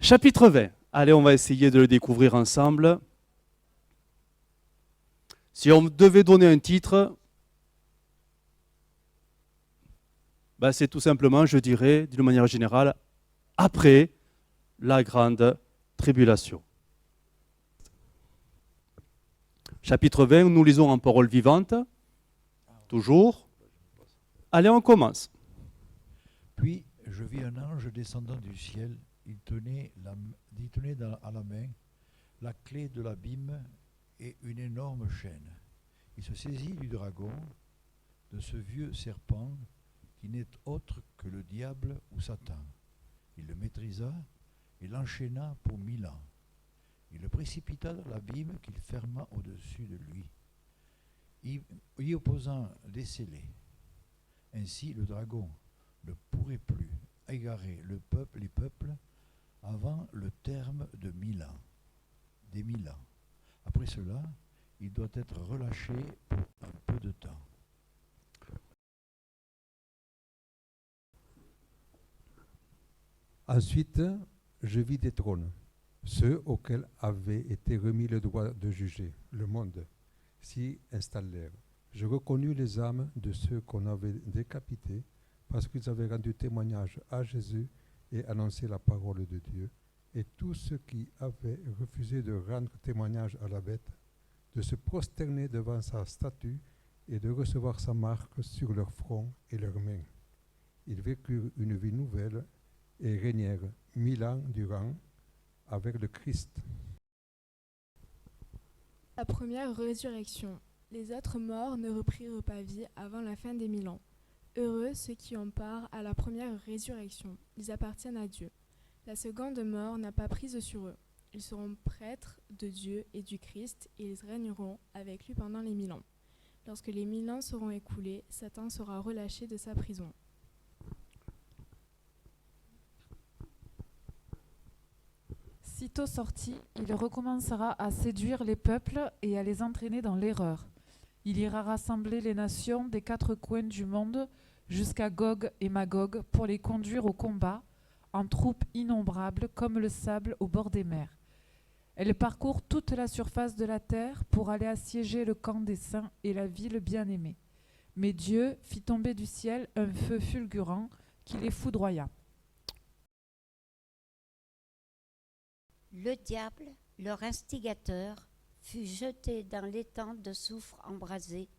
Chapitre 20. Allez, on va essayer de le découvrir ensemble. Si on devait donner un titre, c'est tout simplement, je dirais, d'une manière générale, après la grande tribulation. Chapitre 20, nous lisons en parole vivante, toujours. Allez, on commence. Puis je vis un ange descendant du ciel. Il tenait à la main la clé de l'abîme et une énorme chaîne. Il se saisit du dragon, de ce vieux serpent qui n'est autre que le diable ou Satan. Il le maîtrisa et l'enchaîna pour 1000 ans. Il le précipita dans l'abîme qu'il ferma au-dessus de lui, y opposant des scellés. Ainsi le dragon ne pourrait plus égarer les peuples avant le terme de 1000 ans, des 1000 ans. Après cela, il doit être relâché pour un peu de temps. Ensuite, je vis des trônes, ceux auxquels avait été remis le droit de juger. Le monde s'y installèrent. Je reconnus les âmes de ceux qu'on avait décapités parce qu'ils avaient rendu témoignage à Jésus et annoncé la parole de Dieu. Et tous ceux qui avaient refusé de rendre témoignage à la bête, de se prosterner devant sa statue et de recevoir sa marque sur leur front et leurs mains. Ils vécurent une vie nouvelle et régnèrent 1000 ans durant avec le Christ. La première résurrection. Les autres morts ne reprirent pas vie avant la fin des 1000 ans. Heureux ceux qui ont part à la première résurrection. Ils appartiennent à Dieu. La seconde mort n'a pas prise sur eux. Ils seront prêtres de Dieu et du Christ et ils régneront avec lui pendant les 1000 ans. Lorsque les 1000 ans seront écoulés, Satan sera relâché de sa prison. Sitôt sorti, il recommencera à séduire les peuples et à les entraîner dans l'erreur. Il ira rassembler les nations des 4 coins du monde jusqu'à Gog et Magog pour les conduire au combat en troupes innombrables comme le sable au bord des mers. Elle parcourt toute la surface de la terre pour aller assiéger le camp des saints et la ville bien-aimée. Mais Dieu fit tomber du ciel un feu fulgurant qui les foudroya. Le diable, leur instigateur, fut jeté dans l'étang de soufre embrasé,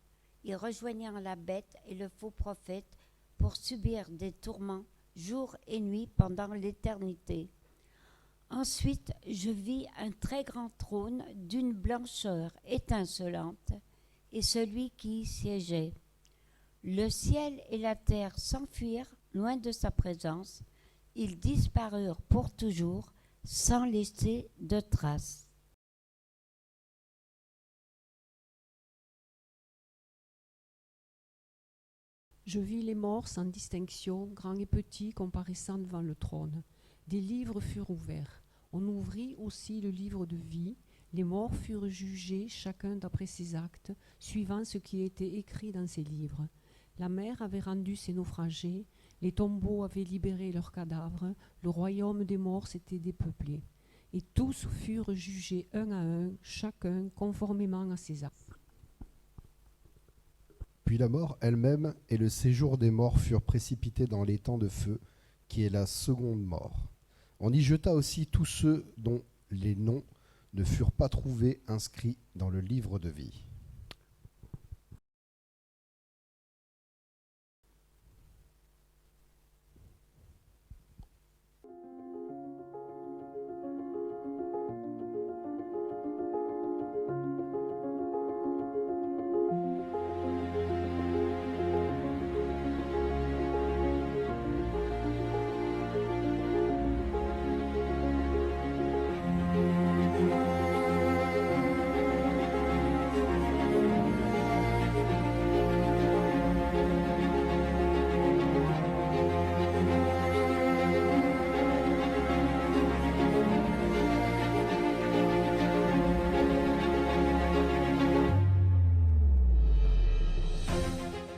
y rejoignant la bête et le faux prophète pour subir des tourments jour et nuit pendant l'éternité. Ensuite, je vis un très grand trône d'une blancheur étincelante et celui qui y siégeait. Le ciel et la terre s'enfuirent loin de sa présence. Ils disparurent pour toujours sans laisser de traces. Je vis les morts sans distinction, grands et petits, comparaissant devant le trône. Des livres furent ouverts. On ouvrit aussi le livre de vie. Les morts furent jugés, chacun d'après ses actes, suivant ce qui était écrit dans ces livres. La mer avait rendu ses naufragés, les tombeaux avaient libéré leurs cadavres, le royaume des morts s'était dépeuplé. Et tous furent jugés un à un, chacun conformément à ses actes. Puis la mort elle-même et le séjour des morts furent précipités dans l'étang de feu, qui est la seconde mort. On y jeta aussi tous ceux dont les noms ne furent pas trouvés inscrits dans le livre de vie.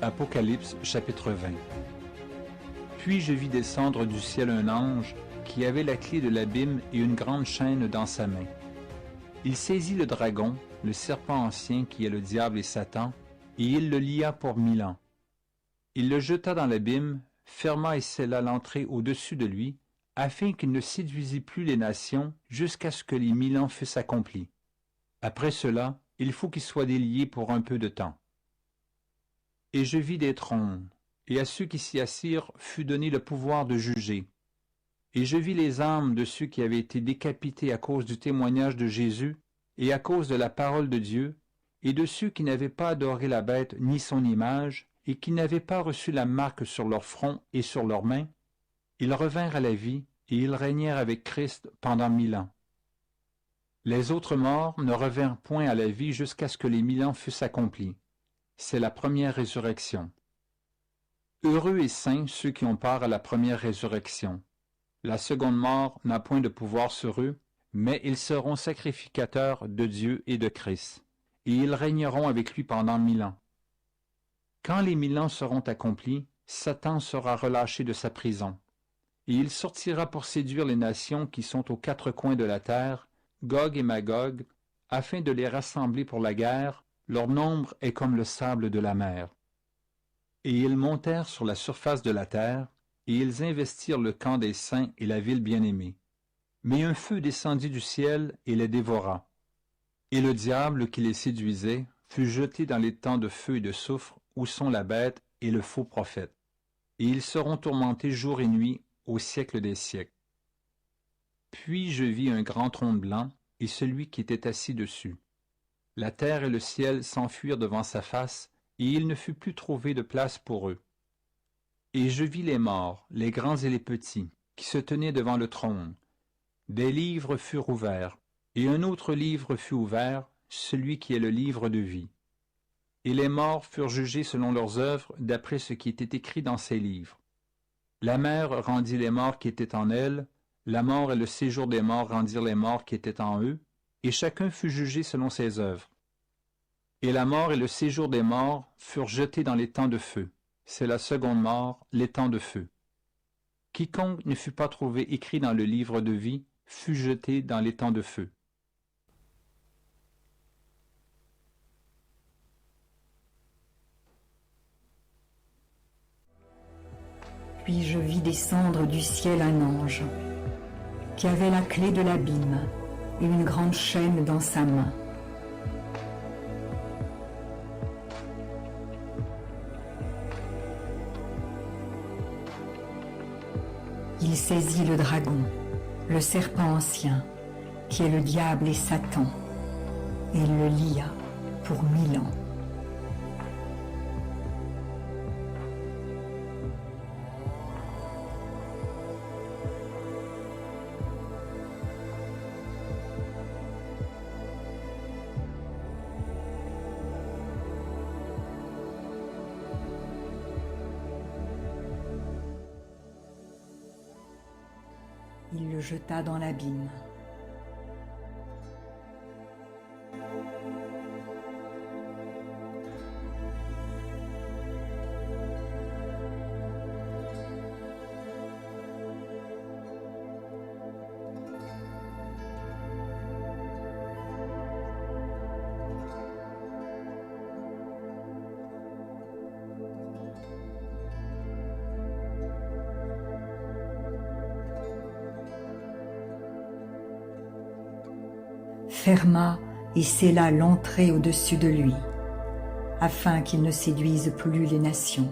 Apocalypse chapitre 20. Puis je vis descendre du ciel un ange qui avait la clé de l'abîme et une grande chaîne dans sa main. Il saisit le dragon, le serpent ancien qui est le diable et Satan, et il le lia pour 1000 ans. Il le jeta dans l'abîme, ferma et scella l'entrée au-dessus de lui, afin qu'il ne séduisît plus les nations jusqu'à ce que les 1000 ans fussent accomplis. Après cela, il faut qu'il soit délié pour un peu de temps. Et je vis des trônes, et à ceux qui s'y assirent fut donné le pouvoir de juger. Et je vis les âmes de ceux qui avaient été décapités à cause du témoignage de Jésus et à cause de la parole de Dieu, et de ceux qui n'avaient pas adoré la bête ni son image, et qui n'avaient pas reçu la marque sur leur front et sur leurs mains. Ils revinrent à la vie, et ils régnèrent avec Christ pendant 1000 ans. Les autres morts ne revinrent point à la vie jusqu'à ce que les 1000 ans fussent accomplis. C'est la première résurrection. Heureux et saints ceux qui ont part à la première résurrection. La seconde mort n'a point de pouvoir sur eux, mais ils seront sacrificateurs de Dieu et de Christ, et ils régneront avec lui pendant 1000 ans. Quand les 1000 ans seront accomplis, Satan sera relâché de sa prison, et il sortira pour séduire les nations qui sont aux 4 coins de la terre, Gog et Magog, afin de les rassembler pour la guerre. Leur nombre est comme le sable de la mer. Et ils montèrent sur la surface de la terre, et ils investirent le camp des saints et la ville bien-aimée. Mais un feu descendit du ciel et les dévora. Et le diable qui les séduisait fut jeté dans les temps de feu et de soufre où sont la bête et le faux prophète. Et ils seront tourmentés jour et nuit au siècle des siècles. Puis je vis un grand trône blanc et celui qui était assis dessus. La terre et le ciel s'enfuirent devant sa face, et il ne fut plus trouvé de place pour eux. Et je vis les morts, les grands et les petits, qui se tenaient devant le trône. Des livres furent ouverts, et un autre livre fut ouvert, celui qui est le livre de vie. Et les morts furent jugés selon leurs œuvres, d'après ce qui était écrit dans ces livres. La mer rendit les morts qui étaient en elle, la mort et le séjour des morts rendirent les morts qui étaient en eux, et chacun fut jugé selon ses œuvres. Et la mort et le séjour des morts furent jetés dans les temps de feu. C'est la seconde mort, les temps de feu. Quiconque ne fut pas trouvé écrit dans le livre de vie fut jeté dans les temps de feu. Puis je vis descendre du ciel un ange, qui avait la clé de l'abîme et une grande chaîne dans sa main. Il saisit le dragon, le serpent ancien, qui est le diable et Satan, et il le lia pour 1000 ans. Il le jeta dans l'abîme. Ferma et scella l'entrée au-dessus de lui, afin qu'il ne séduise plus les nations,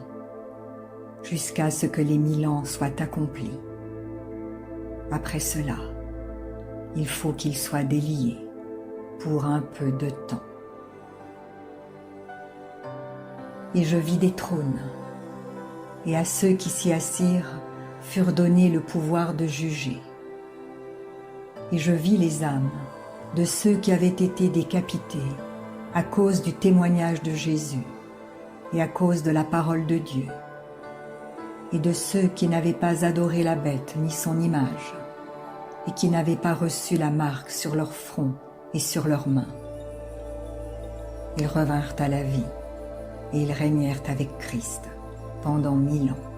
jusqu'à ce que les 1000 ans soient accomplis. Après cela, il faut qu'il soit délié pour un peu de temps. Et je vis des trônes, et à ceux qui s'y assirent furent donnés le pouvoir de juger. Et je vis les âmes de ceux qui avaient été décapités à cause du témoignage de Jésus et à cause de la parole de Dieu, et de ceux qui n'avaient pas adoré la bête ni son image, et qui n'avaient pas reçu la marque sur leur front et sur leurs mains. Ils revinrent à la vie, et ils régnèrent avec Christ pendant 1000 ans.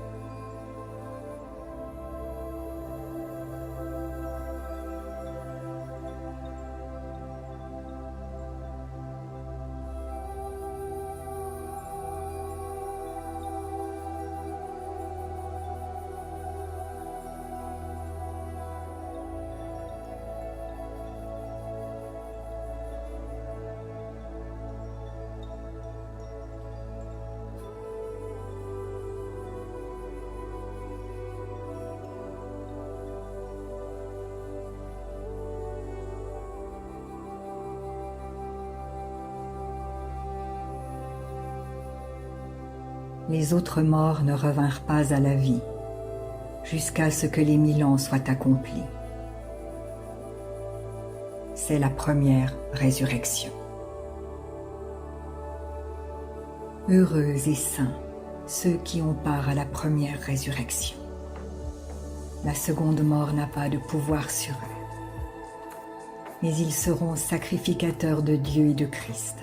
Les autres morts ne revinrent pas à la vie, jusqu'à ce que les 1000 ans soient accomplis. C'est la première résurrection. Heureux et saints ceux qui ont part à la première résurrection. La seconde mort n'a pas de pouvoir sur eux, mais ils seront sacrificateurs de Dieu et de Christ,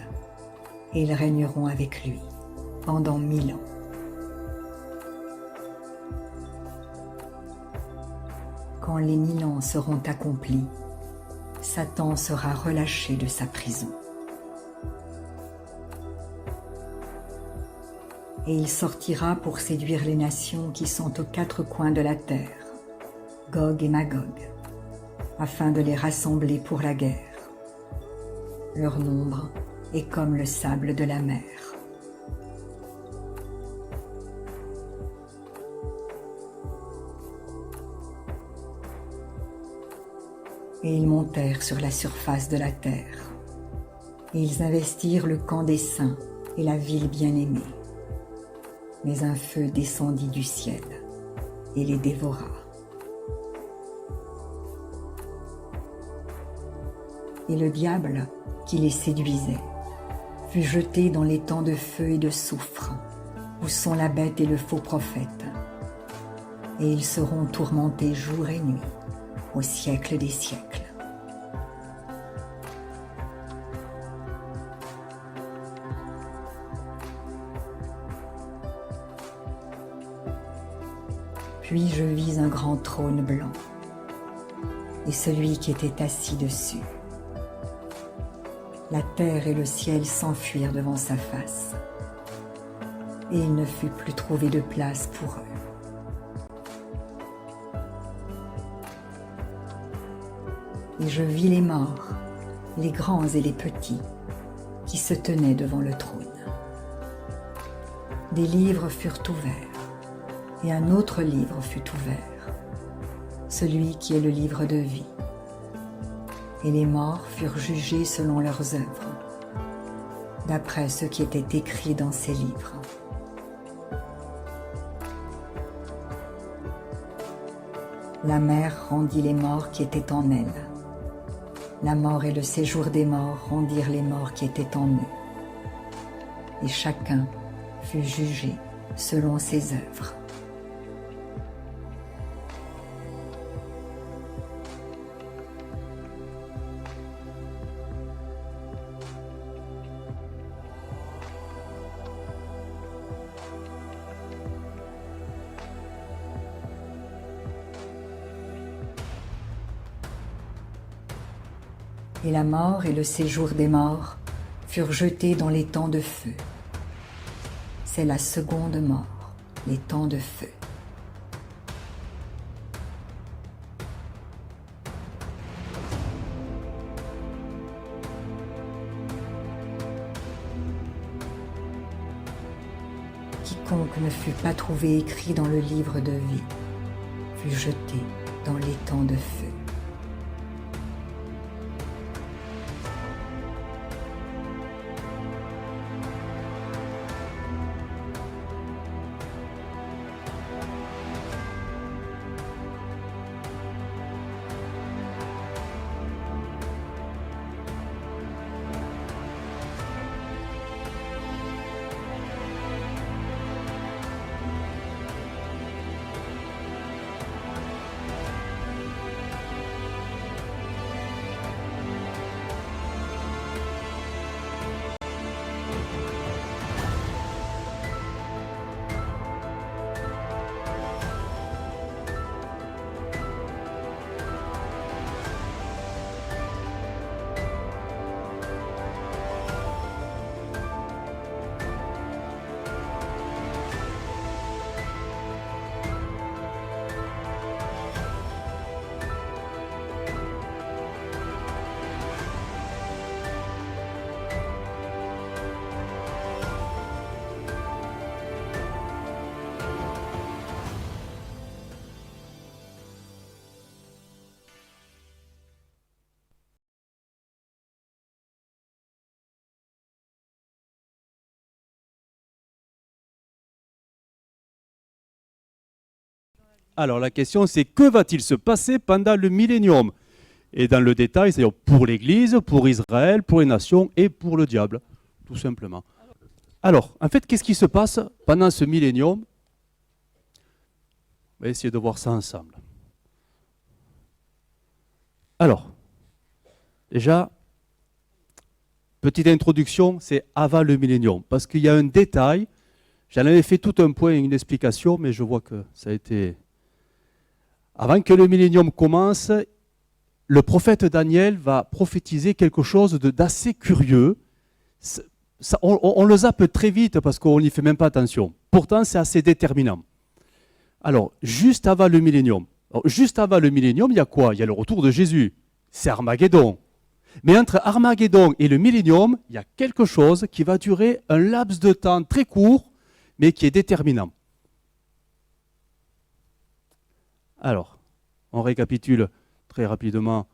et ils régneront avec lui pendant 1000 ans. Quand les 1000 ans seront accomplis, Satan sera relâché de sa prison. Et il sortira pour séduire les nations qui sont aux 4 coins de la terre, Gog et Magog, afin de les rassembler pour la guerre. Leur nombre est comme le sable de la mer. Et ils montèrent sur la surface de la terre. Et ils investirent le camp des saints et la ville bien-aimée. Mais un feu descendit du ciel et les dévora. Et le diable, qui les séduisait, fut jeté dans les temps de feu et de soufre, où sont la bête et le faux prophète. Et ils seront tourmentés jour et nuit, au siècle des siècles. Puis je vis un grand trône blanc, et celui qui était assis dessus. La terre et le ciel s'enfuirent devant sa face, et il ne fut plus trouvé de place pour eux. Et je vis les morts, les grands et les petits, qui se tenaient devant le trône. Des livres furent ouverts, et un autre livre fut ouvert, celui qui est le livre de vie. Et les morts furent jugés selon leurs œuvres, d'après ce qui était écrit dans ces livres. La mer rendit les morts qui étaient en elle. La mort et le séjour des morts rendirent les morts qui étaient en eux. Et chacun fut jugé selon ses œuvres. Et la mort et le séjour des morts furent jetés dans les temps de feu. C'est la seconde mort, les temps de feu. Quiconque ne fut pas trouvé écrit dans le livre de vie fut jeté dans les temps de feu. Alors la question c'est que va-t-il se passer pendant le millénium? Et dans le détail, c'est-à-dire pour l'Église, pour Israël, pour les nations et pour le diable, tout simplement. Alors, en fait, qu'est-ce qui se passe pendant ce millénium? On va essayer de voir ça ensemble. Alors, déjà, petite introduction, c'est avant le millénium, parce qu'il y a un détail. J'en avais fait tout un point et une explication, mais je vois que ça a été... Avant que le millénium commence, le prophète Daniel va prophétiser quelque chose d'assez curieux. On le zappe très vite parce qu'on n'y fait même pas attention. Pourtant, c'est assez déterminant. Alors, juste avant le millénium, il y a quoi? Il y a le retour de Jésus. C'est Armageddon. Mais entre Armageddon et le millénium, il y a quelque chose qui va durer un laps de temps très court, mais qui est déterminant. Alors, on récapitule très rapidement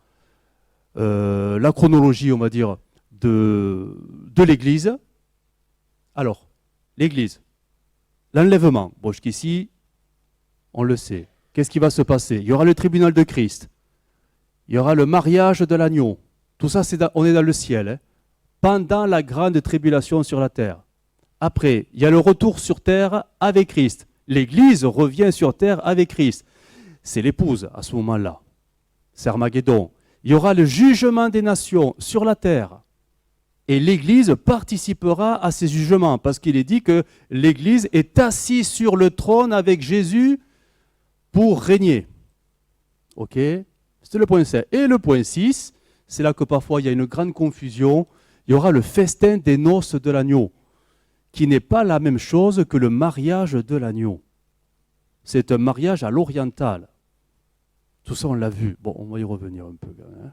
la chronologie, on va dire, de l'Église. Alors, l'Église, l'enlèvement. Bon, jusqu'ici, on le sait. Qu'est-ce qui va se passer? Il y aura le tribunal de Christ. Il y aura le mariage de l'agneau. Tout ça, on est dans le ciel. Hein, pendant la grande tribulation sur la terre. Après, il y a le retour sur terre avec Christ. L'Église revient sur terre avec Christ. C'est l'épouse à ce moment-là. C'est Armageddon. Il y aura le jugement des nations sur la terre. Et l'Église participera à ces jugements, parce qu'il est dit que l'Église est assise sur le trône avec Jésus pour régner. Ok? C'est le point 7. Et le point 6, c'est là que parfois il y a une grande confusion. Il y aura le festin des noces de l'agneau, qui n'est pas la même chose que le mariage de l'agneau. C'est un mariage à l'oriental. Tout ça, on l'a vu. Bon, on va y revenir un peu. Hein.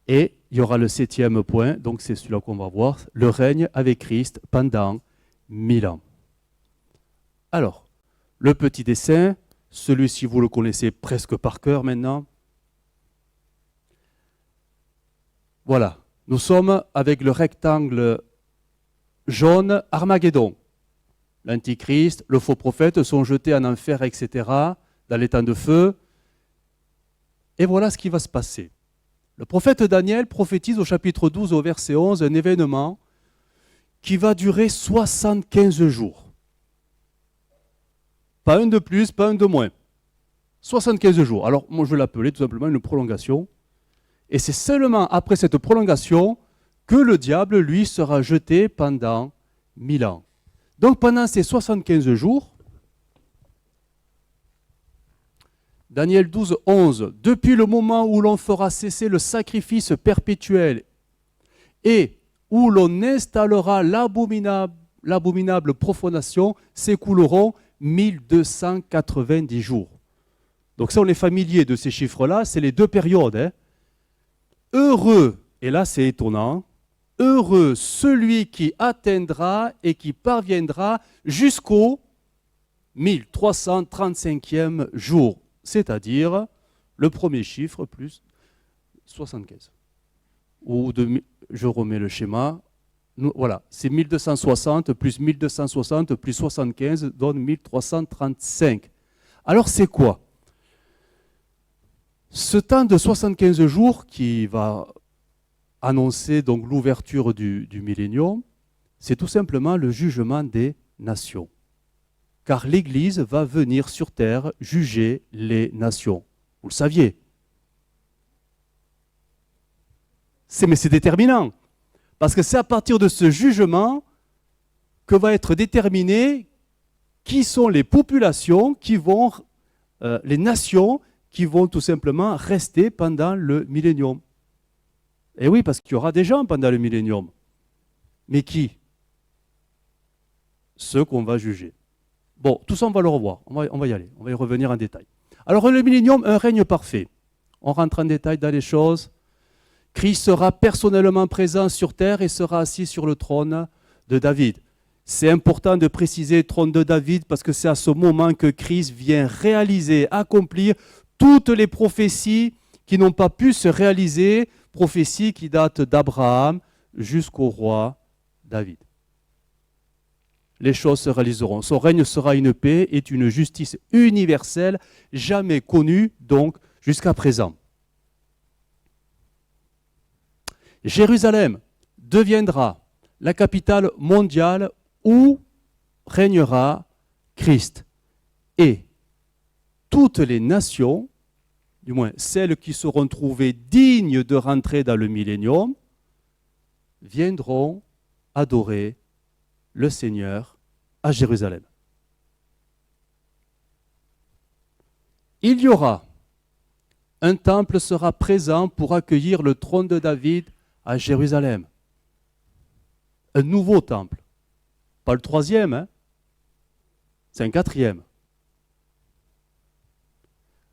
Et il y aura le 7e point, donc c'est celui-là qu'on va voir, le règne avec Christ pendant 1000 ans. Alors, le petit dessin, celui-ci vous le connaissez presque par cœur maintenant. Voilà, nous sommes avec le rectangle jaune Armageddon. L'Antichrist, le faux prophète sont jetés en enfer, etc., dans les temps de feu. Et voilà ce qui va se passer. Le prophète Daniel prophétise au chapitre 12, au verset 11, un événement qui va durer 75 jours. Pas un de plus, pas un de moins. 75 jours. Alors, moi, je vais l'appeler tout simplement une prolongation. Et c'est seulement après cette prolongation que le diable, lui, sera jeté pendant 1000 ans. Donc pendant ces 75 jours, Daniel 12, 11, depuis le moment où l'on fera cesser le sacrifice perpétuel et où l'on installera l'abominable profanation, s'écouleront 1290 jours. Donc ça, on est familier de ces chiffres-là, c'est les deux périodes. Hein. Heureux, et là c'est étonnant, heureux celui qui atteindra et qui parviendra jusqu'au 1335e jour, c'est-à-dire le premier chiffre plus 75. Je remets le schéma. Voilà, c'est 1260 plus 1260 plus 75 donne 1335. Alors c'est quoi? Ce temps de 75 jours qui va annoncer donc l'ouverture du millénium, c'est tout simplement le jugement des nations. Car l'Église va venir sur terre juger les nations. Vous le saviez. Mais c'est déterminant. Parce que c'est à partir de ce jugement que va être déterminé qui sont les populations qui vont, les nations qui vont tout simplement rester pendant le millénium. Et oui, parce qu'il y aura des gens pendant le millénium. Mais qui? Ceux qu'on va juger. Bon, tout ça, on va le revoir. On va y aller. On va y revenir en détail. Alors, le millénium, un règne parfait. On rentre en détail dans les choses. Christ sera personnellement présent sur terre et sera assis sur le trône de David. C'est important de préciser trône de David parce que c'est à ce moment que Christ vient réaliser, accomplir toutes les prophéties qui n'ont pas pu se réaliser, prophéties qui datent d'Abraham jusqu'au roi David. les choses se réaliseront. Son règne sera une paix et une justice universelle, jamais connue donc jusqu'à présent. Jérusalem deviendra la capitale mondiale où régnera Christ. Et toutes les nations, du moins celles qui seront trouvées dignes de rentrer dans le millénium, viendront adorer le Seigneur à Jérusalem. Il y aura un temple sera présent pour accueillir le trône de David à Jérusalem. Un nouveau temple. Pas le troisième, hein? C'est un quatrième.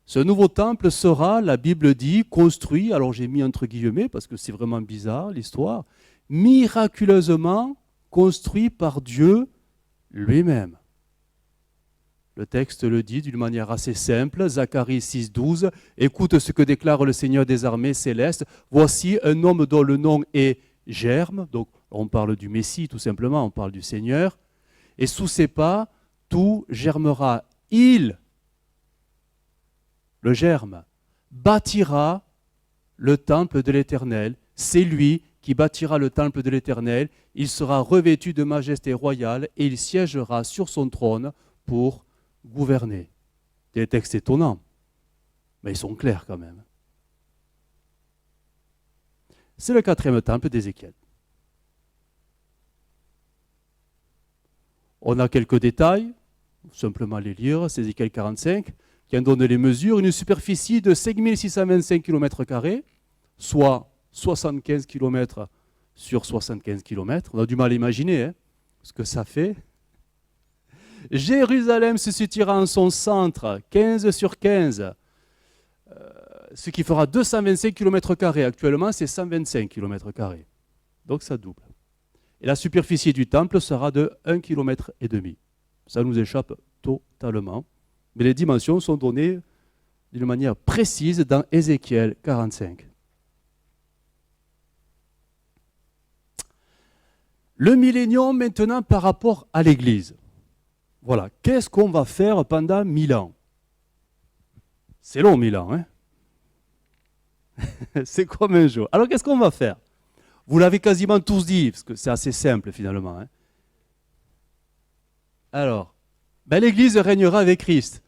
Ce nouveau temple sera, la Bible dit, construit, alors j'ai mis entre guillemets parce que c'est vraiment bizarre l'histoire, miraculeusement construit par Dieu lui-même. Le texte le dit d'une manière assez simple, Zacharie 6,12, écoute ce que déclare le Seigneur des armées célestes, voici un homme dont le nom est Germe, donc on parle du Messie tout simplement, on parle du Seigneur, et sous ses pas, tout germera. Il, le germe, bâtira le temple de l'Éternel. C'est lui qui bâtira le temple de l'Éternel. Il sera revêtu de majesté royale et il siégera sur son trône pour gouverner. Des textes étonnants, mais ils sont clairs quand même. C'est le quatrième temple d'Ézéchiel. On a quelques détails, simplement les lire, c'est Ézéchiel 45, qui en donne les mesures, une superficie de 5625 km², soit 75 km sur 75 km. On a du mal à imaginer ce que ça fait. Jérusalem se situera en son centre, 15 sur 15, ce qui fera 225 km². Actuellement, c'est 125 km². Donc ça double. Et la superficie du temple sera de 1,5 km. Ça nous échappe totalement. Mais les dimensions sont données d'une manière précise dans Ézéchiel 45. Le millénium maintenant par rapport à l'Église. Voilà, qu'est-ce qu'on va faire pendant 1000 ans? C'est long 1000 ans, hein? C'est comme un jour. Alors qu'est-ce qu'on va faire? Vous l'avez quasiment tous dit, parce que c'est assez simple finalement. Hein? Alors, l'Église régnera avec Christ.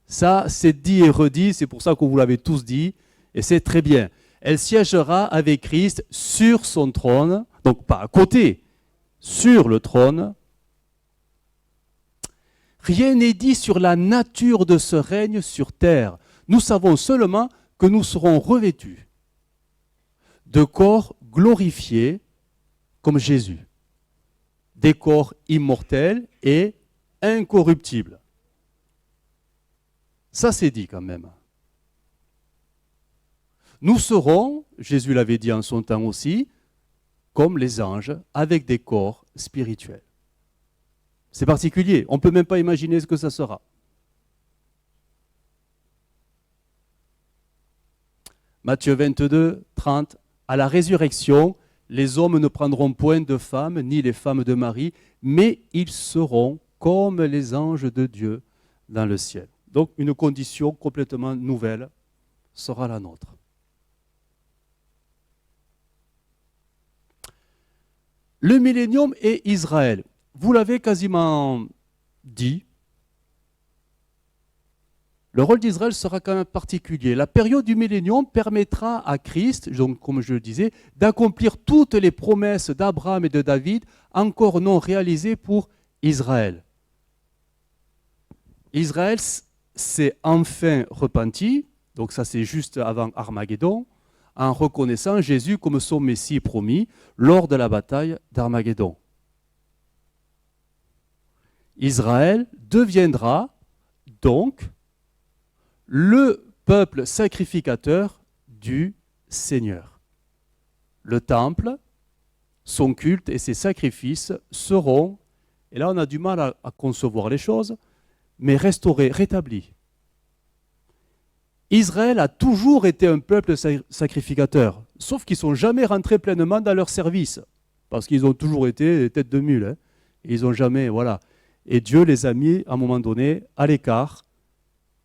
Ça, c'est dit et redit, c'est pour ça que vous l'avez tous dit, et c'est très bien. Elle siégera avec Christ sur son trône, donc pas à côté, sur le trône. Rien n'est dit sur la nature de ce règne sur terre. Nous savons seulement que nous serons revêtus de corps glorifiés comme Jésus, des corps immortels et incorruptibles. Ça c'est dit quand même. Nous serons, Jésus l'avait dit en son temps aussi, comme les anges, avec des corps spirituels. C'est particulier, on ne peut même pas imaginer ce que ça sera. Matthieu 22, 30, à la résurrection, les hommes ne prendront point de femmes, ni les femmes de Marie, mais ils seront comme les anges de Dieu dans le ciel. Donc une condition complètement nouvelle sera la nôtre. Le millénium et Israël. Vous l'avez quasiment dit, le rôle d'Israël sera quand même particulier. La période du millénium permettra à Christ, donc, comme je le disais, d'accomplir toutes les promesses d'Abraham et de David encore non réalisées pour Israël. Israël s'est enfin repenti, donc ça c'est juste avant Armageddon, en reconnaissant Jésus comme son Messie promis lors de la bataille d'Armageddon. Israël deviendra donc le peuple sacrificateur du Seigneur. Le temple, son culte et ses sacrifices seront, et là on a du mal à concevoir les choses, mais restaurés, rétablis. Israël a toujours été un peuple sacrificateur, sauf qu'ils ne sont jamais rentrés pleinement dans leur service, parce qu'ils ont toujours été des têtes de mule. Hein. Et ils n'ont jamais, voilà. Et Dieu les a mis, à un moment donné, à l'écart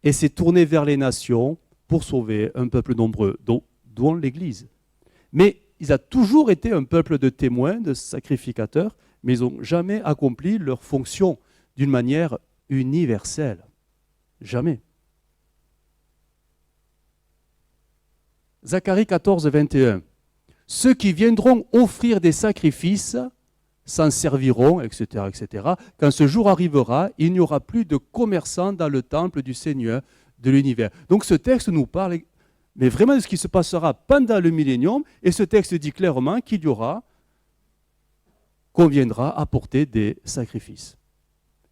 et s'est tourné vers les nations pour sauver un peuple nombreux, dont l'Église. Mais ils ont toujours été un peuple de témoins, de sacrificateurs, mais ils n'ont jamais accompli leur fonction d'une manière universelle. Jamais. Zacharie 14, 21. Ceux qui viendront offrir des sacrifices s'en serviront, etc., etc. Quand ce jour arrivera, il n'y aura plus de commerçants dans le temple du Seigneur de l'univers. Donc ce texte nous parle, mais vraiment de ce qui se passera pendant le millénium, et ce texte dit clairement qu'il y aura, qu'on viendra apporter des sacrifices,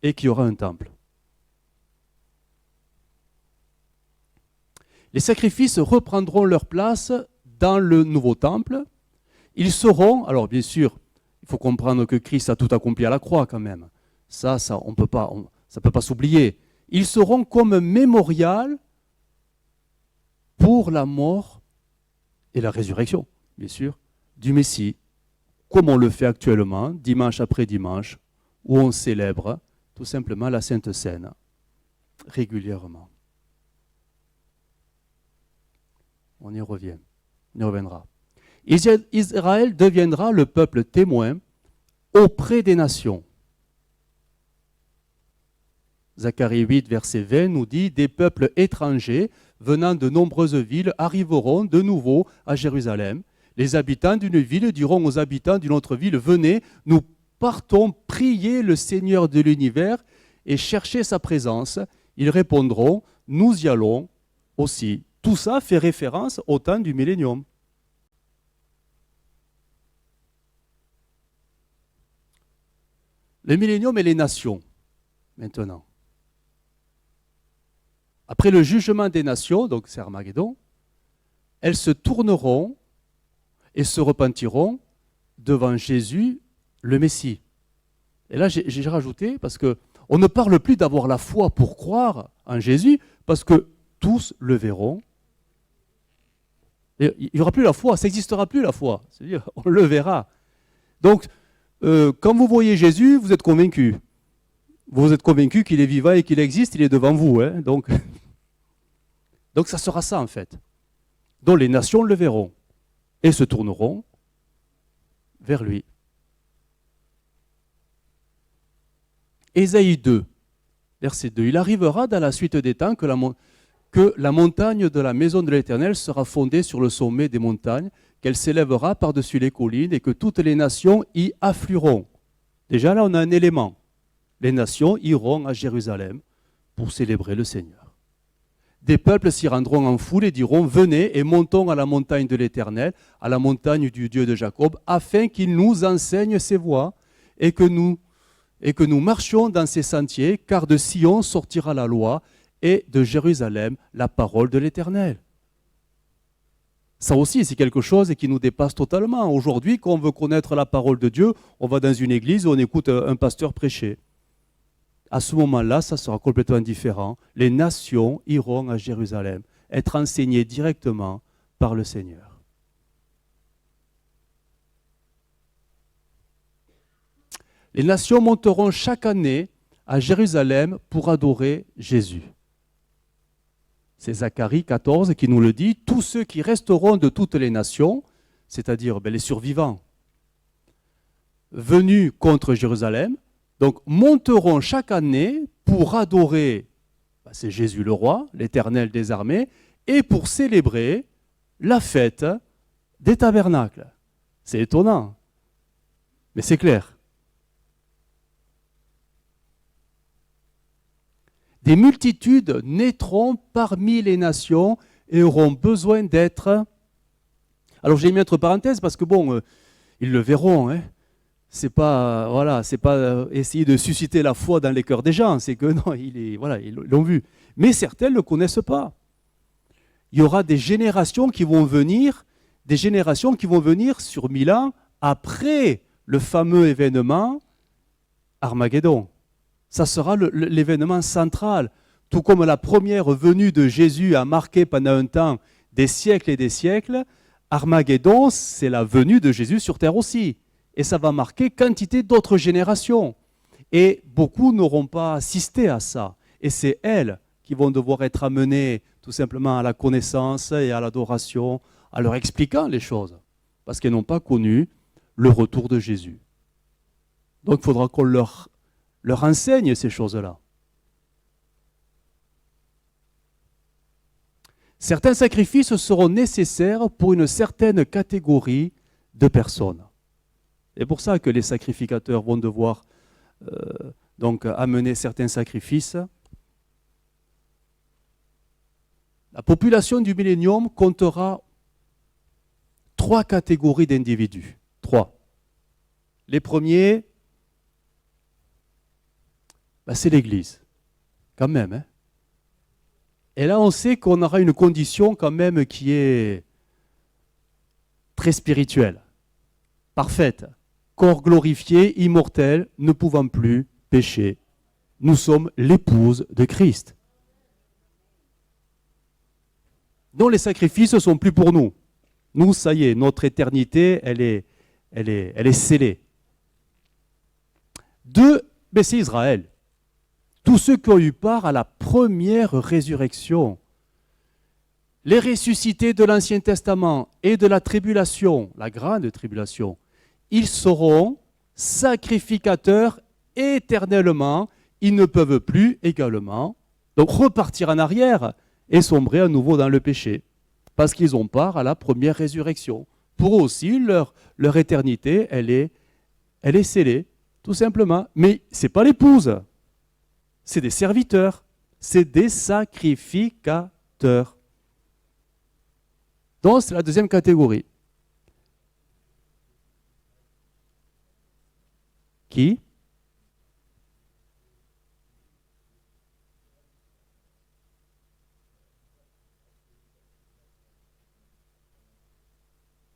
et qu'il y aura un temple. Les sacrifices reprendront leur place dans le nouveau temple. Ils seront, alors bien sûr, il faut comprendre que Christ a tout accompli à la croix quand même. Ça on peut pas, ça ne peut pas s'oublier. Ils seront comme mémorial pour la mort et la résurrection, bien sûr, du Messie, comme on le fait actuellement, dimanche après dimanche, où on célèbre tout simplement la Sainte Seine régulièrement. On y revient, on y reviendra. Israël deviendra le peuple témoin auprès des nations. Zacharie 8, verset 20 nous dit « Des peuples étrangers venant de nombreuses villes arriveront de nouveau à Jérusalem. Les habitants d'une ville diront aux habitants d'une autre ville « Venez, nous partons prier le Seigneur de l'univers et chercher sa présence. » Ils répondront « Nous y allons aussi. » Tout ça fait référence au temps du millénium. Le millénium et les nations, maintenant. Après le jugement des nations, donc c'est Armageddon, elles se tourneront et se repentiront devant Jésus, le Messie. Et là, j'ai rajouté, parce qu'on ne parle plus d'avoir la foi pour croire en Jésus, parce que tous le verront. Et il n'y aura plus la foi, ça n'existera plus la foi. C'est-à-dire, on le verra. Donc, quand vous voyez Jésus, vous êtes convaincu. Vous êtes convaincu qu'il est vivant et qu'il existe, il est devant vous. Hein, donc ça sera ça en fait. Donc les nations le verront et se tourneront vers lui. Ésaïe 2, verset 2. Il arrivera dans la suite des temps que la montagne de la maison de l'Éternel sera fondée sur le sommet des montagnes, qu'elle s'élèvera par-dessus les collines et que toutes les nations y afflueront. Déjà là, on a un élément. Les nations iront à Jérusalem pour célébrer le Seigneur. Des peuples s'y rendront en foule et diront « Venez et montons à la montagne de l'Éternel, à la montagne du Dieu de Jacob, afin qu'il nous enseigne ses voies et que nous marchions dans ses sentiers, car de Sion sortira la loi et de Jérusalem la parole de l'Éternel. » Ça aussi, c'est quelque chose qui nous dépasse totalement. Aujourd'hui, quand on veut connaître la parole de Dieu, on va dans une église où on écoute un pasteur prêcher. À ce moment-là, ça sera complètement différent. Les nations iront à Jérusalem, être enseignées directement par le Seigneur. Les nations monteront chaque année à Jérusalem pour adorer Jésus. C'est Zacharie 14 qui nous le dit. Tous ceux qui resteront de toutes les nations, c'est-à-dire les survivants, venus contre Jérusalem, donc monteront chaque année pour adorer, c'est Jésus le roi, l'Éternel des armées, et pour célébrer la fête des tabernacles. C'est étonnant, mais c'est clair. Des multitudes naîtront parmi les nations et auront besoin d'être... Alors j'ai mis entre parenthèses parce que ils le verront. Hein. C'est pas essayer de susciter la foi dans les cœurs des gens. C'est que non, ils l'ont vu. Mais certains ne le connaissent pas. Il y aura des générations qui vont venir sur 1000 ans après le fameux événement Armageddon. Ça sera l'événement central. Tout comme la première venue de Jésus a marqué pendant un temps des siècles et des siècles, Armageddon, c'est la venue de Jésus sur terre aussi. Et ça va marquer quantité d'autres générations. Et beaucoup n'auront pas assisté à ça. Et c'est elles qui vont devoir être amenées tout simplement à la connaissance et à l'adoration, en leur expliquant les choses, parce qu'elles n'ont pas connu le retour de Jésus. Donc il faudra qu'on leur enseigne ces choses-là. Certains sacrifices seront nécessaires pour une certaine catégorie de personnes. C'est pour ça que les sacrificateurs vont devoir donc amener certains sacrifices. La population du millénium comptera 3 catégories d'individus. 3. Les premiers, c'est l'Église, quand même. Hein. Et là, on sait qu'on aura une condition quand même qui est très spirituelle, parfaite. Corps glorifié, immortel, ne pouvant plus pécher. Nous sommes l'épouse de Christ. Donc les sacrifices ne sont plus pour nous. Nous, ça y est, notre éternité, elle est scellée. 2, c'est Israël. Tous ceux qui ont eu part à la première résurrection. Les ressuscités de l'Ancien Testament et de la tribulation, la grande tribulation, ils seront sacrificateurs éternellement. Ils ne peuvent plus également donc repartir en arrière et sombrer à nouveau dans le péché, parce qu'ils ont part à la première résurrection. Pour eux aussi, leur éternité, elle est scellée, tout simplement. Mais ce n'est pas l'épouse, c'est des serviteurs, c'est des sacrificateurs. Donc c'est la deuxième catégorie. Qui ?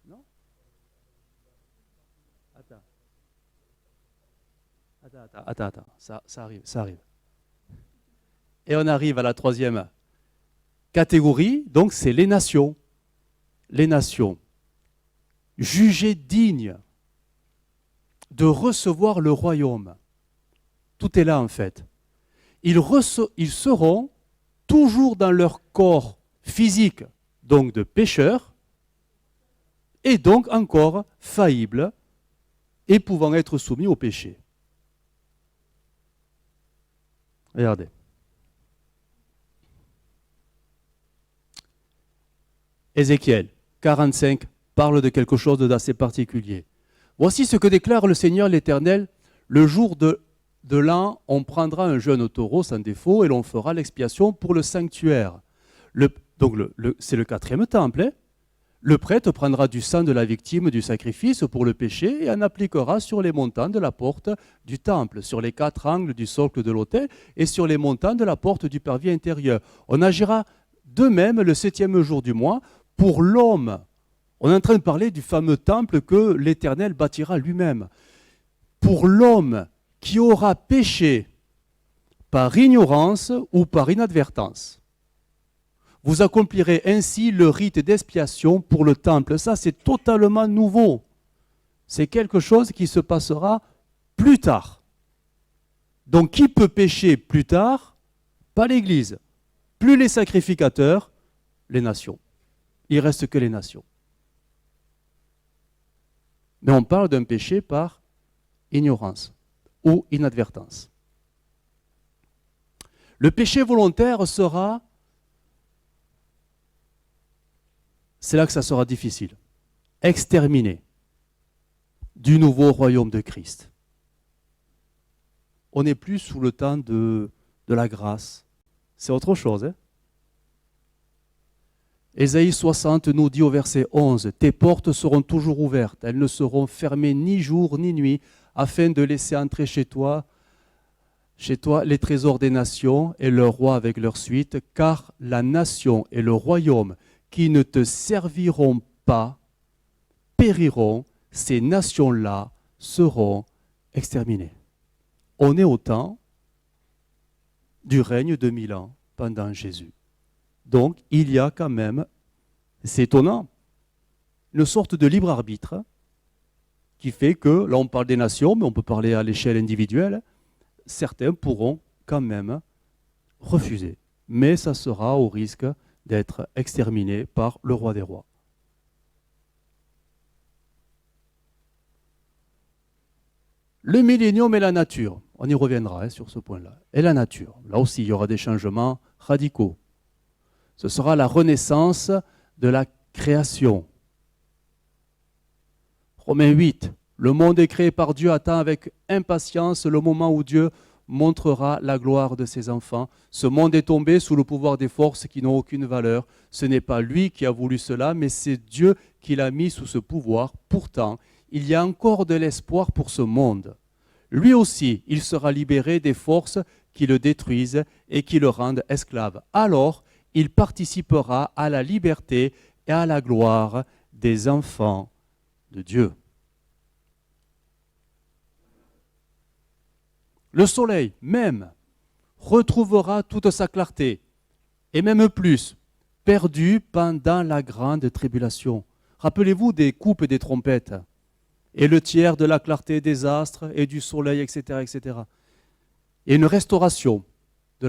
Non ? Attends. Ça arrive. Et on arrive à la troisième catégorie, donc c'est les nations. Les nations jugées dignes de recevoir le royaume. Tout est là en fait. Ils seront toujours dans leur corps physique, donc de pécheurs, et donc encore faillibles et pouvant être soumis au péché. Regardez. Ézéchiel 45 parle de quelque chose d'assez particulier. Voici ce que déclare le Seigneur l'Éternel. Le jour de l'an, on prendra un jeune taureau sans défaut et l'on fera l'expiation pour le sanctuaire. C'est le 4e temple. Hein. Le prêtre prendra du sang de la victime du sacrifice pour le péché et en appliquera sur les montants de la porte du temple, sur les 4 angles du socle de l'autel et sur les montants de la porte du parvis intérieur. On agira de même le 7e jour du mois pour l'homme. On est en train de parler du fameux temple que l'Éternel bâtira lui-même. Pour l'homme qui aura péché par ignorance ou par inadvertance. Vous accomplirez ainsi le rite d'expiation pour le temple. Ça, c'est totalement nouveau. C'est quelque chose qui se passera plus tard. Donc, qui peut pécher plus tard ? Pas l'Église. Plus les sacrificateurs, les nations. Il ne reste que les nations. Mais on parle d'un péché par ignorance ou inadvertance. Le péché volontaire sera... C'est là que ça sera difficile. Exterminé du nouveau royaume de Christ. On n'est plus sous le temps de la grâce. C'est autre chose. Hein? Ésaïe 60 nous dit au verset 11, « Tes portes seront toujours ouvertes, elles ne seront fermées ni jour ni nuit, afin de laisser entrer chez toi les trésors des nations et leurs rois avec leur suite, car la nation et le royaume qui ne te serviront pas périront, ces nations-là seront exterminées. » On est au temps du règne de 1000 ans pendant Jésus. Donc, il y a quand même, c'est étonnant, une sorte de libre arbitre qui fait que, là on parle des nations, mais on peut parler à l'échelle individuelle, certains pourront quand même refuser. Mais ça sera au risque d'être exterminé par le roi des rois. Le millénium et la nature, on y reviendra sur ce point-là. Et la nature, là aussi il y aura des changements radicaux. Ce sera la renaissance de la création. Romains 8, le monde est créé par Dieu, attend avec impatience le moment où Dieu montrera la gloire de ses enfants. Ce monde est tombé sous le pouvoir des forces qui n'ont aucune valeur. Ce n'est pas lui qui a voulu cela, mais c'est Dieu qui l'a mis sous ce pouvoir. Pourtant, il y a encore de l'espoir pour ce monde. Lui aussi, il sera libéré des forces qui le détruisent et qui le rendent esclave. Alors, il participera à la liberté et à la gloire des enfants de Dieu. Le soleil, même, retrouvera toute sa clarté, et même plus, perdu pendant la grande tribulation. Rappelez-vous des coupes et des trompettes, et le tiers de la clarté des astres et du soleil, etc. etc. Et une restauration de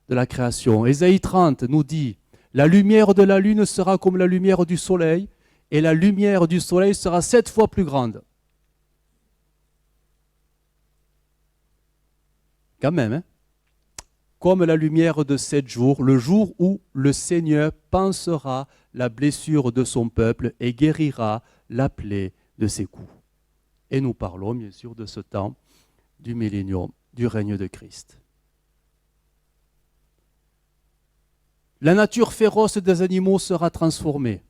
la création. Ésaïe 30 nous dit, la lumière de la lune sera comme la lumière du soleil, et la lumière du soleil sera 7 fois plus grande. Quand même, hein? Comme la lumière de 7 jours, le jour où le Seigneur pansera la blessure de son peuple et guérira la plaie de ses coups. Et nous parlons bien sûr de ce temps du millénium, du règne de Christ. La nature féroce des animaux sera transformée.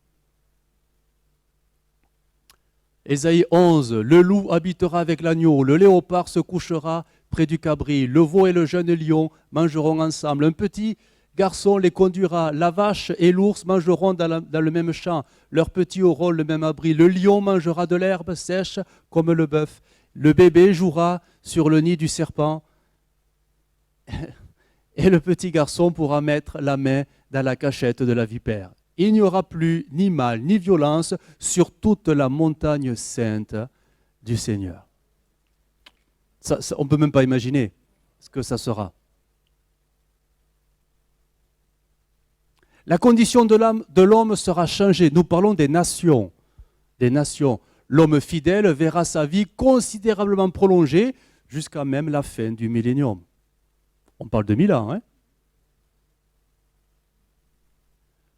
Ésaïe 11, le loup habitera avec l'agneau, le léopard se couchera près du cabri, le veau et le jeune lion mangeront ensemble. Un petit garçon les conduira, la vache et l'ours mangeront dans le même champ, leurs petits auront le même abri. Le lion mangera de l'herbe sèche comme le bœuf. Le bébé jouera sur le nid du serpent et le petit garçon pourra mettre la main dans la cachette de la vipère. Il n'y aura plus ni mal ni violence sur toute la montagne sainte du Seigneur. On ne peut même pas imaginer ce que ça sera. La condition de l'homme sera changée. Nous parlons des nations. Des nations. L'homme fidèle verra sa vie considérablement prolongée jusqu'à même la fin du millénium. On parle de 1000 ans, hein?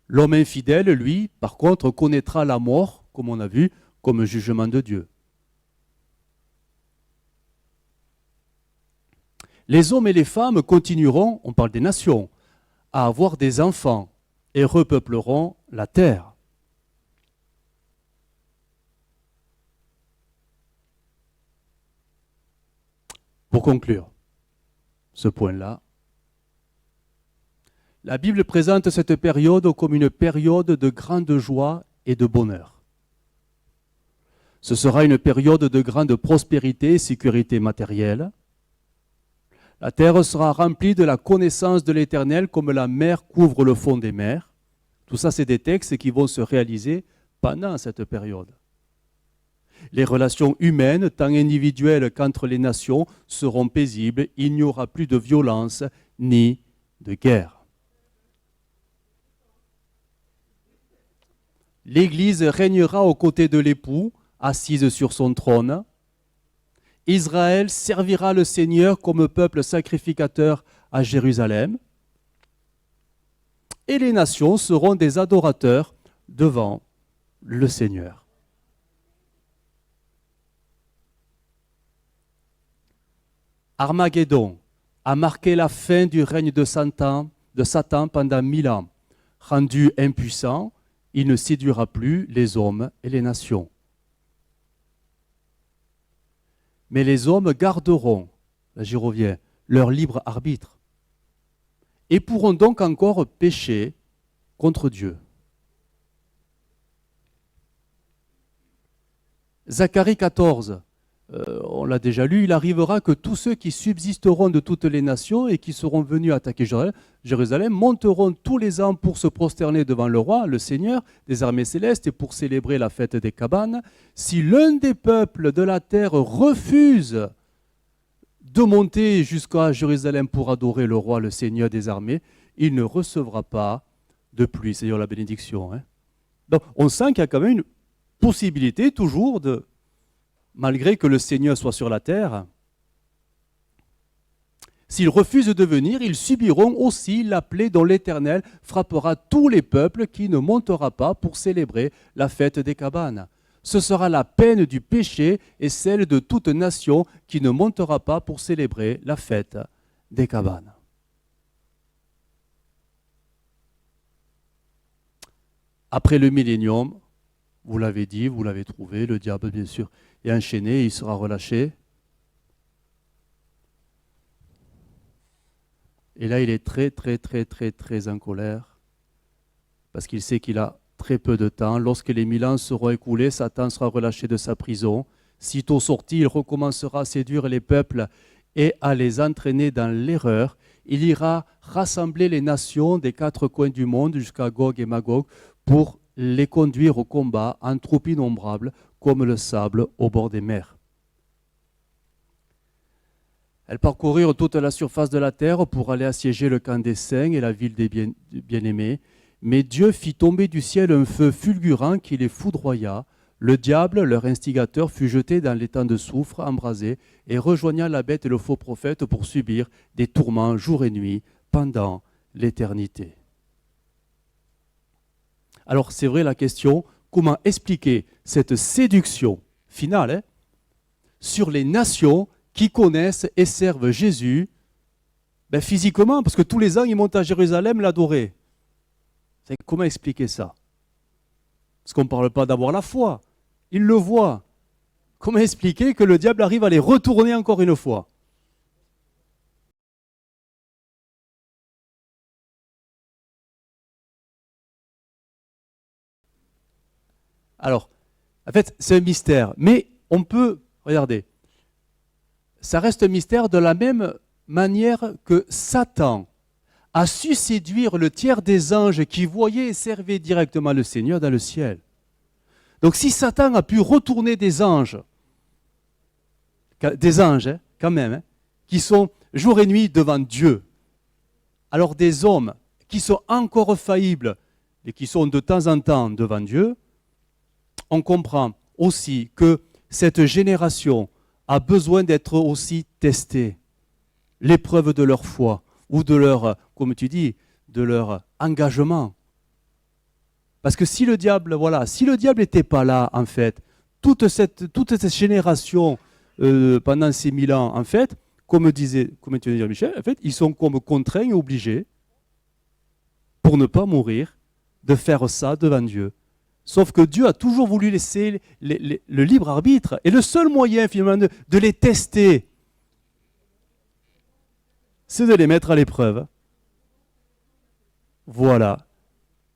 L'homme infidèle, lui, par contre, connaîtra la mort, comme on a vu, comme jugement de Dieu. Les hommes et les femmes continueront, on parle des nations, à avoir des enfants et repeupleront la terre. Pour conclure ce point-là, la Bible présente cette période comme une période de grande joie et de bonheur. Ce sera une période de grande prospérité et sécurité matérielle. La terre sera remplie de la connaissance de l'Éternel comme la mer couvre le fond des mers. Tout ça, c'est des textes qui vont se réaliser pendant cette période. Les relations humaines, tant individuelles qu'entre les nations, seront paisibles. Il n'y aura plus de violence ni de guerre. L'Église régnera aux côtés de l'époux, assise sur son trône. Israël servira le Seigneur comme peuple sacrificateur à Jérusalem. Et les nations seront des adorateurs devant le Seigneur. Armageddon a marqué la fin du règne de Satan pendant 1000 ans. Rendu impuissant, il ne séduira plus les hommes et les nations. Mais les hommes garderont, là j'y reviens, leur libre arbitre et pourront donc encore pécher contre Dieu. Zacharie 14, on l'a déjà lu, il arrivera que tous ceux qui subsisteront de toutes les nations et qui seront venus attaquer Jérusalem monteront tous les ans pour se prosterner devant le roi, le Seigneur des armées célestes, et pour célébrer la fête des cabanes. Si l'un des peuples de la terre refuse de monter jusqu'à Jérusalem pour adorer le roi, le Seigneur des armées, il ne recevra pas de pluie, c'est-à-dire la bénédiction. Hein. Donc on sent qu'il y a quand même une possibilité toujours de, malgré que le Seigneur soit sur la terre, s'ils refusent de venir, ils subiront aussi la plaie dont l'Éternel frappera tous les peuples qui ne montera pas pour célébrer la fête des cabanes. Ce sera la peine du péché et celle de toute nation qui ne montera pas pour célébrer la fête des cabanes. Après le millénium, vous l'avez dit, vous l'avez trouvé, le diable bien sûr est enchaîné, il sera relâché. Et là, il est très en colère, parce qu'il sait qu'il a très peu de temps. Lorsque les 1000 ans seront écoulés, Satan sera relâché de sa prison. Sitôt sorti, il recommencera à séduire les peuples et à les entraîner dans l'erreur. Il ira rassembler les nations des 4 coins du monde jusqu'à Gog et Magog pour les conduire au combat en troupes innombrables comme le sable au bord des mers. Elles parcoururent toute la surface de la terre pour aller assiéger le camp des saints et la ville des bien-aimés. Mais Dieu fit tomber du ciel un feu fulgurant qui les foudroya. Le diable, leur instigateur, fut jeté dans l'étang de soufre embrasé et rejoigna la bête et le faux prophète pour subir des tourments jour et nuit pendant l'éternité. Alors c'est vrai la question, comment expliquer cette séduction finale sur les nations qui connaissent et servent Jésus physiquement, parce que tous les ans ils montent à Jérusalem l'adorer. Comment expliquer ça? Parce qu'on ne parle pas d'avoir la foi. Ils le voient. Comment expliquer que le diable arrive à les retourner encore une fois? Alors, en fait, c'est un mystère. Mais on peut, regardez, ça reste un mystère de la même manière que Satan a su séduire le tiers des anges qui voyaient et servaient directement le Seigneur dans le ciel. Donc si Satan a pu retourner des anges quand même, qui sont jour et nuit devant Dieu, alors des hommes qui sont encore faillibles et qui sont de temps en temps devant Dieu, on comprend aussi que cette génération a besoin d'être aussi testée. L'épreuve de leur foi ou de leur, comme tu dis, de leur engagement. Parce que si le diable, n'était pas là, en fait, toute cette génération pendant ces 1000 ans, en fait, comme tu disais Michel, en fait, ils sont comme contraints et obligés, pour ne pas mourir, de faire ça devant Dieu. Sauf que Dieu a toujours voulu laisser le libre arbitre. Et le seul moyen, finalement, de les tester, c'est de les mettre à l'épreuve. Voilà.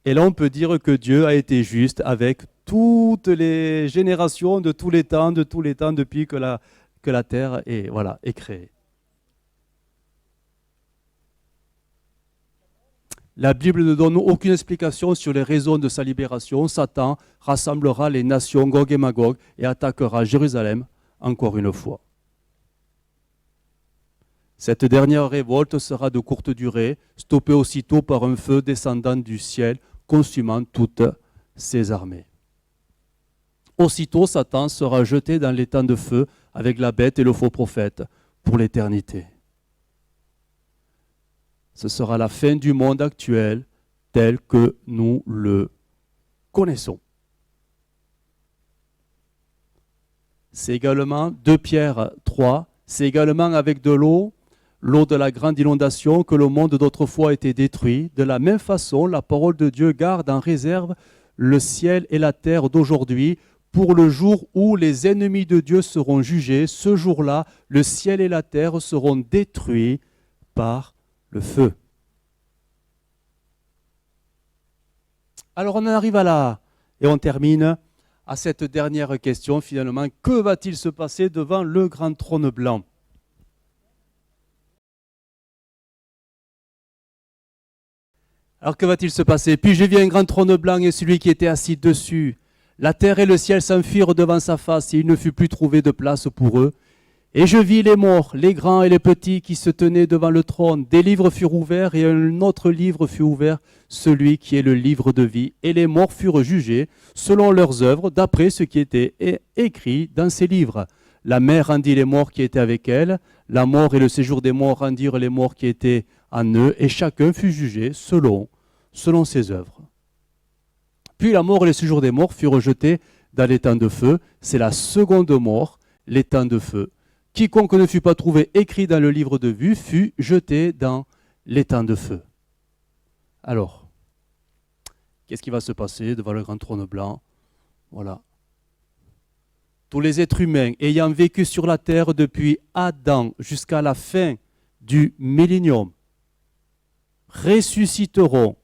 Et là, on peut dire que Dieu a été juste avec toutes les générations de tous les temps, depuis que la terre est créée. La Bible ne donne aucune explication sur les raisons de sa libération. Satan rassemblera les nations Gog et Magog et attaquera Jérusalem encore une fois. Cette dernière révolte sera de courte durée, stoppée aussitôt par un feu descendant du ciel, consumant toutes ses armées. Aussitôt, Satan sera jeté dans l'étang de feu avec la bête et le faux prophète pour l'éternité. Ce sera la fin du monde actuel tel que nous le connaissons. C'est également 2 Pierre 3, c'est également avec de l'eau de la grande inondation que le monde d'autrefois a été détruit. De la même façon, la parole de Dieu garde en réserve le ciel et la terre d'aujourd'hui pour le jour où les ennemis de Dieu seront jugés. Ce jour-là, le ciel et la terre seront détruits par le feu. Alors on en arrive à là et on termine à cette dernière question finalement. Que va-t-il se passer devant le grand trône blanc? Alors que va-t-il se passer? Puis je vis un grand trône blanc et celui qui était assis dessus. La terre et le ciel s'enfuirent devant sa face et il ne fut plus trouvé de place pour eux. Et je vis les morts, les grands et les petits qui se tenaient devant le trône. Des livres furent ouverts et un autre livre fut ouvert, celui qui est le livre de vie. Et les morts furent jugés selon leurs œuvres, d'après ce qui était écrit dans ces livres. La mer rendit les morts qui étaient avec elle. La mort et le séjour des morts rendirent les morts qui étaient en eux. Et chacun fut jugé selon ses œuvres. Puis la mort et le séjour des morts furent jetés dans l'étang de feu. C'est la seconde mort, l'étang de feu. Quiconque ne fut pas trouvé écrit dans le livre de vie fut jeté dans l'étang de feu. Alors, qu'est-ce qui va se passer devant le grand trône blanc? Voilà. Tous les êtres humains ayant vécu sur la terre depuis Adam jusqu'à la fin du millénium ressusciteront.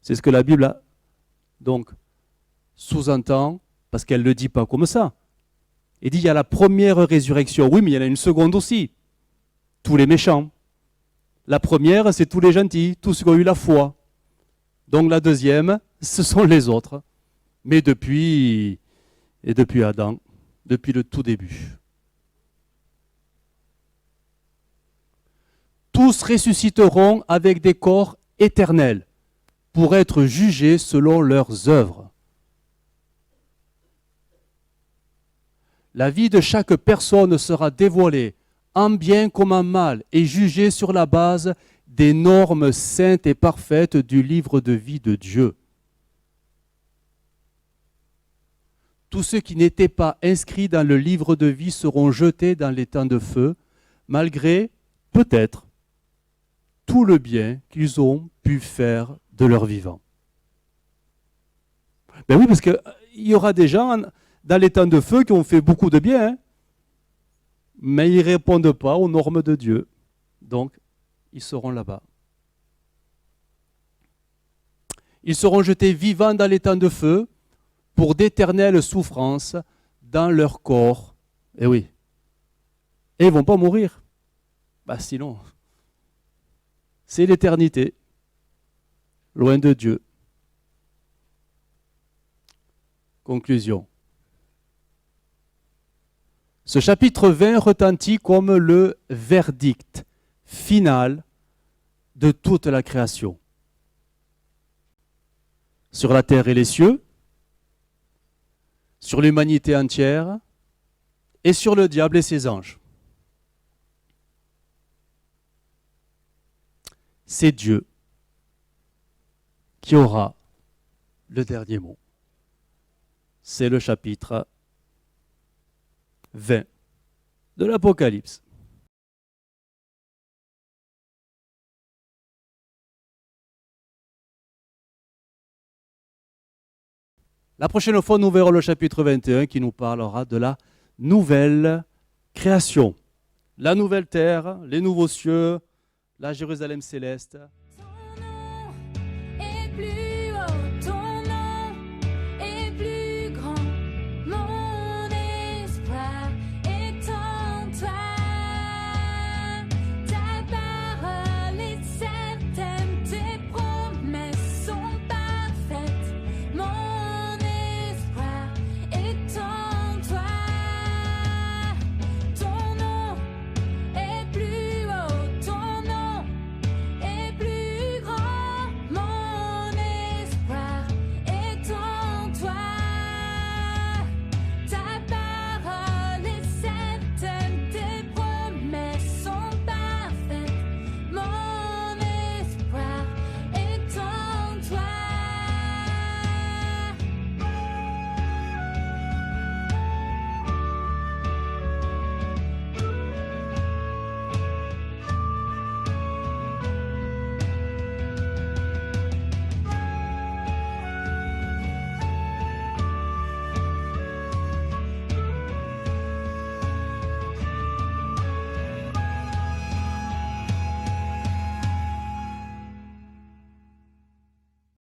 C'est ce que la Bible donc sous-entend, parce qu'elle ne le dit pas comme ça. Il dit il y a la première résurrection. Oui, mais il y en a une seconde aussi. Tous les méchants. La première, c'est tous les gentils, tous ceux qui ont eu la foi. Donc la deuxième, ce sont les autres. Mais depuis Adam, depuis le tout début. Tous ressusciteront avec des corps éternels pour être jugés selon leurs œuvres. La vie de chaque personne sera dévoilée, en bien comme en mal, et jugée sur la base des normes saintes et parfaites du livre de vie de Dieu. Tous ceux qui n'étaient pas inscrits dans le livre de vie seront jetés dans l'étang de feu, malgré, peut-être, tout le bien qu'ils ont pu faire de leur vivant. Ben oui, parce qu'il y aura des gens dans l'étang de feu qui ont fait beaucoup de bien, hein, mais ils ne répondent pas aux normes de Dieu. Donc, ils seront là-bas. Ils seront jetés vivants dans l'étang de feu pour d'éternelles souffrances dans leur corps. Eh oui. Et ils ne vont pas mourir. Bah sinon, c'est l'éternité, loin de Dieu. Conclusion. Ce chapitre 20 retentit comme le verdict final de toute la création. Sur la terre et les cieux, sur l'humanité entière et sur le diable et ses anges. C'est Dieu qui aura le dernier mot. C'est le chapitre 20 de l'Apocalypse. La prochaine fois, nous verrons le chapitre 21 qui nous parlera de la nouvelle création. La nouvelle terre, les nouveaux cieux, la Jérusalem céleste.